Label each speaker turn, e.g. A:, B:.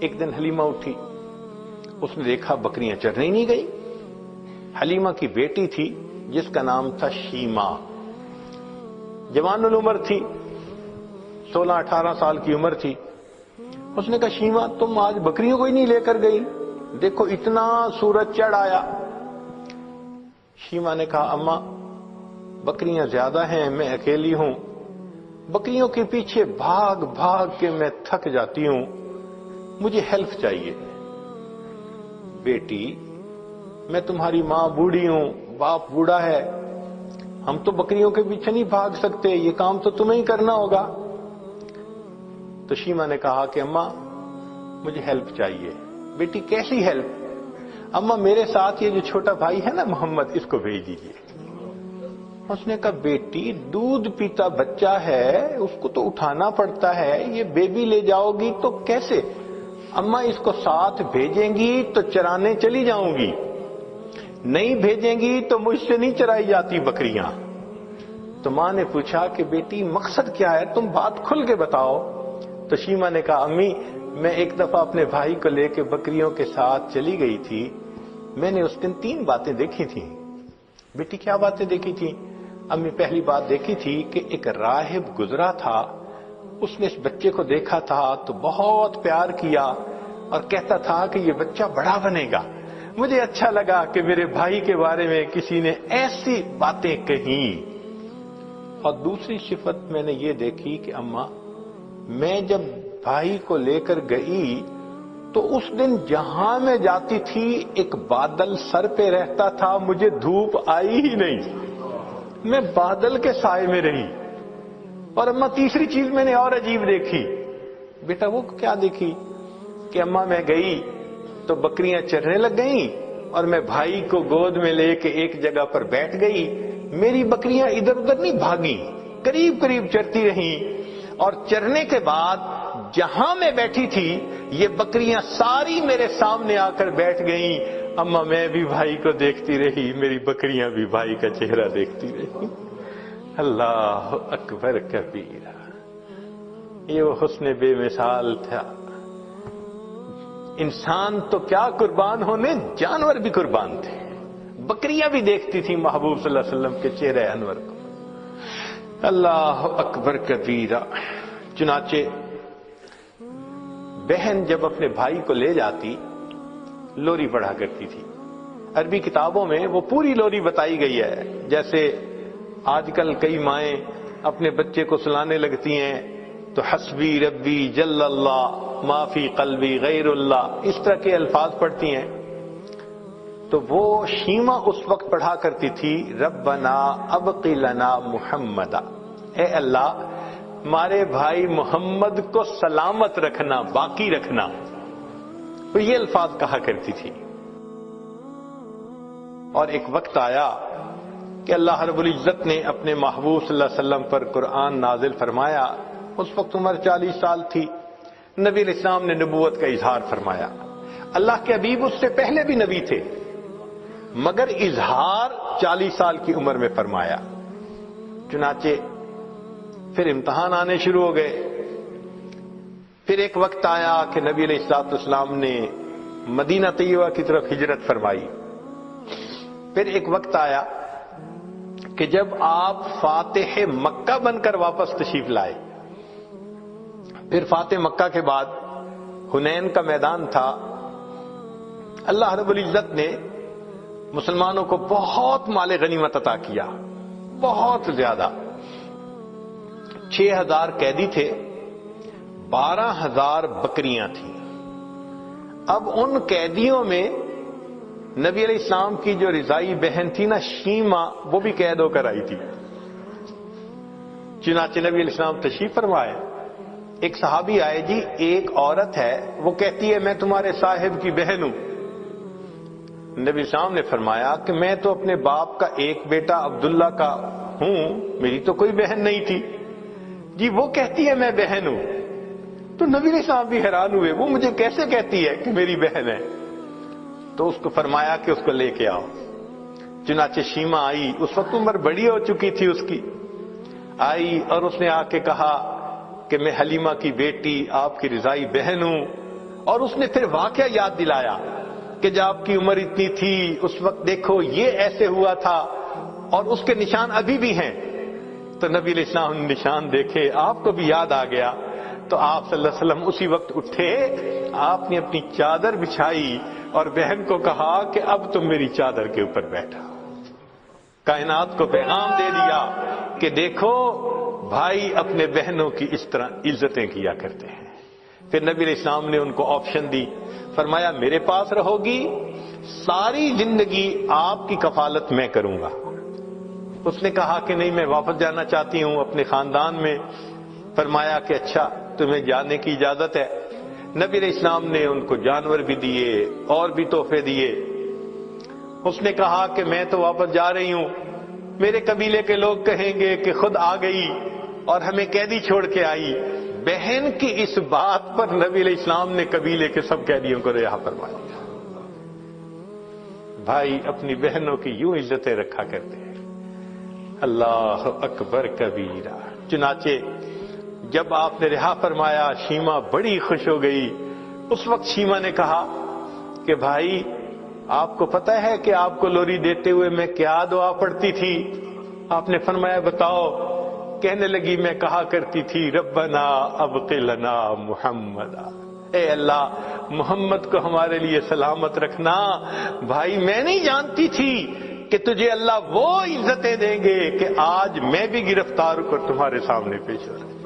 A: ایک دن حلیمہ اٹھی، اس نے دیکھا بکریاں چرنے ہی نہیں گئی۔ حلیمہ کی بیٹی تھی جس کا نام تھا شیمہ، جوان العمر تھی، 16-18 سال کی عمر تھی۔ اس نے کہا شیمہ تم آج بکریوں کو ہی نہیں لے کر گئی، دیکھو اتنا سورج چڑھ آیا۔ شیمہ نے کہا اماں بکریاں زیادہ ہیں، میں اکیلی ہوں، بکریوں کے پیچھے بھاگ بھاگ کے میں تھک جاتی ہوں، مجھے ہیلپ چاہیے۔ بیٹی میں تمہاری ماں بوڑھی ہوں، باپ بوڑھا ہے، ہم تو بکریوں کے پیچھے نہیں بھاگ سکتے، یہ کام تو تمہیں ہی کرنا ہوگا۔ تو شیمہ نے کہا کہ اماں مجھے ہیلپ چاہیے۔ بیٹی کیسی ہیلپ؟ اماں میرے ساتھ یہ جو چھوٹا بھائی ہے نا محمد، اس کو بھیج دیجیے۔ اس نے کہا بیٹی دودھ پیتا بچہ ہے، اس کو تو اٹھانا پڑتا ہے، یہ بیبی لے جاؤ گی تو کیسے؟ اماں اس کو ساتھ بھیجیں گی تو چرانے چلی جاؤں گی، نہیں بھیجیں گی تو مجھ سے نہیں چرائی جاتی بکریاں۔ تو ماں نے پوچھا کہ بیٹی مقصد کیا ہے، تم بات کھل کے بتاؤ۔ تو شیمہ نے کہا امی میں ایک دفعہ اپنے بھائی کو لے کے بکریوں کے ساتھ چلی گئی تھی، میں نے اس دن 3 باتیں دیکھی تھیں۔ بیٹی کیا باتیں دیکھی تھیں؟ امی پہلی بات دیکھی تھی کہ ایک راہب گزرا تھا، اس نے اس بچے کو دیکھا تھا تو بہت پیار کیا اور کہتا تھا کہ یہ بچہ بڑا بنے گا۔ مجھے اچھا لگا کہ میرے بھائی کے بارے میں کسی نے ایسی باتیں کہیں۔ اور دوسری صفت میں نے یہ دیکھی کہ اماں میں جب بھائی کو لے کر گئی تو اس دن جہاں میں جاتی تھی ایک بادل سر پہ رہتا تھا، مجھے دھوپ آئی ہی نہیں، میں بادل کے سائے میں رہی۔ اور اماں تیسری چیز میں نے اور عجیب دیکھی۔ بیٹا وہ کیا دیکھی؟ کہ اماں میں گئی تو بکریاں چرنے لگ گئیں اور میں بھائی کو گود میں لے کے ایک جگہ پر بیٹھ گئی، میری بکریاں ادھر ادھر نہیں بھاگیں، قریب قریب چرتی رہیں، اور چرنے کے بعد جہاں میں بیٹھی تھی یہ بکریاں ساری میرے سامنے آ کر بیٹھ گئیں۔ اماں میں بھی بھائی کو دیکھتی رہی، میری بکریاں بھی بھائی کا چہرہ دیکھتی رہی۔ اللہ اکبر کبیرہ، یہ وہ حسن بے مثال تھا۔ انسان تو کیا قربان ہونے، جانور بھی قربان تھے، بکریاں بھی دیکھتی تھی محبوب صلی اللہ علیہ وسلم کے چہرے انور کو۔ اللہ اکبر کبیرہ۔ چنانچہ بہن جب اپنے بھائی کو لے جاتی لوری پڑھا کرتی تھی۔ عربی کتابوں میں وہ پوری لوری بتائی گئی ہے، جیسے آج کل کئی مائیں اپنے بچے کو سلانے لگتی ہیں تو حسبی ربی جل اللہ ما فی قلبی غیر اللہ، اس طرح کے الفاظ پڑھتی ہیں۔ تو وہ شیمہ اس وقت پڑھا کرتی تھی ربنا ابقی لنا محمدا، اے اللہ ہمارے بھائی محمد کو سلامت رکھنا، باقی رکھنا، تو یہ الفاظ کہا کرتی تھی۔ اور ایک وقت آیا کہ اللہ رب العزت نے اپنے محبوب صلی اللہ علیہ وسلم پر قرآن نازل فرمایا، اس وقت عمر 40 سال تھی، نبی علیہ السلام نے نبوت کا اظہار فرمایا۔ اللہ کے حبیب اس سے پہلے بھی نبی تھے، مگر اظہار 40 سال کی عمر میں فرمایا۔ چنانچہ پھر امتحان آنے شروع ہو گئے۔ پھر ایک وقت آیا کہ نبی علیہ الصلوۃ والسلام نے مدینہ طیبہ کی طرف ہجرت فرمائی۔ پھر ایک وقت آیا کہ جب آپ فاتح مکہ بن کر واپس تشریف لائے۔ پھر فاتح مکہ کے بعد حنین کا میدان تھا، اللہ رب العزت نے مسلمانوں کو بہت مال غنیمت عطا کیا، بہت زیادہ۔ 6000 قیدی تھے، 12000 بکریاں تھیں۔ اب ان قیدیوں میں نبی علیہ السلام کی جو رضائی بہن تھی نا شیمہ، وہ بھی قید ہو کر آئی تھی۔ چنانچہ نبی علیہ السلام تشریف فرمائے، ایک صحابی آئے، جی ایک عورت ہے وہ کہتی ہے میں تمہارے صاحب کی بہن ہوں۔ نبی السلام نے فرمایا کہ میں تو اپنے باپ کا ایک بیٹا عبداللہ کا ہوں، میری تو کوئی بہن نہیں تھی۔ جی وہ کہتی ہے میں بہن ہوں۔ تو نبی علیہ السلام بھی حیران ہوئے، وہ مجھے کیسے کہتی ہے کہ میری بہن ہے؟ تو اس کو فرمایا کہ اس کو لے کے آؤ۔ چنانچہ شیمہ آئی، اس وقت عمر بڑی ہو چکی تھی اس کی، آئی اور اس نے آ کے کہا کہ میں حلیمہ کی بیٹی آپ کی رضائی بہن ہوں، اور اس نے پھر واقعہ یاد دلایا کہ جب آپ کی عمر اتنی تھی اس وقت دیکھو یہ ایسے ہوا تھا اور اس کے نشان ابھی بھی ہیں. تو نبی علیہ السلام نے نشان دیکھے, آپ کو بھی یاد آ گیا. تو آپ صلی اللہ علیہ وسلم اسی وقت اٹھے, آپ نے اپنی چادر بچھائی اور بہن کو کہا کہ اب تم میری چادر کے اوپر بیٹھا. کائنات کو پیغام دے دیا کہ دیکھو بھائی اپنے بہنوں کی اس طرح عزتیں کیا کرتے ہیں. پھر نبی علیہ السلام نے ان کو آپشن دی, فرمایا میرے پاس رہو گی, ساری زندگی آپ کی کفالت میں کروں گا. اس نے کہا کہ نہیں, میں واپس جانا چاہتی ہوں اپنے خاندان میں. فرمایا کہ اچھا تمہیں جانے کی اجازت ہے. نبی علیہ السلام نے ان کو جانور بھی دیے اور بھی تحفے دیے. اس نے کہا کہ میں تو واپس جا رہی ہوں, میرے قبیلے کے لوگ کہیں گے کہ خود آ گئی اور ہمیں قیدی چھوڑ کے آئی. بہن کی اس بات پر نبی علیہ السلام نے قبیلے کے سب قیدیوں کو رہا فرمایا. بھائی اپنی بہنوں کی یوں عزتیں رکھا کرتے ہیں. اللہ اکبر کبیرہ. چنانچہ جب آپ نے رہا فرمایا شیما بڑی خوش ہو گئی. اس وقت شیما نے کہا کہ بھائی آپ کو پتہ ہے کہ آپ کو لوری دیتے ہوئے میں کیا دعا پڑھتی تھی؟ آپ نے فرمایا بتاؤ. کہنے لگی میں کہا کرتی تھی ربنا ابق لنا محمدا, اے اللہ محمد کو ہمارے لیے سلامت رکھنا. بھائی میں نہیں جانتی تھی کہ تجھے اللہ وہ عزتیں دیں گے کہ آج میں بھی گرفتار ہو کر تمہارے سامنے پیش ہو رہا ہوں.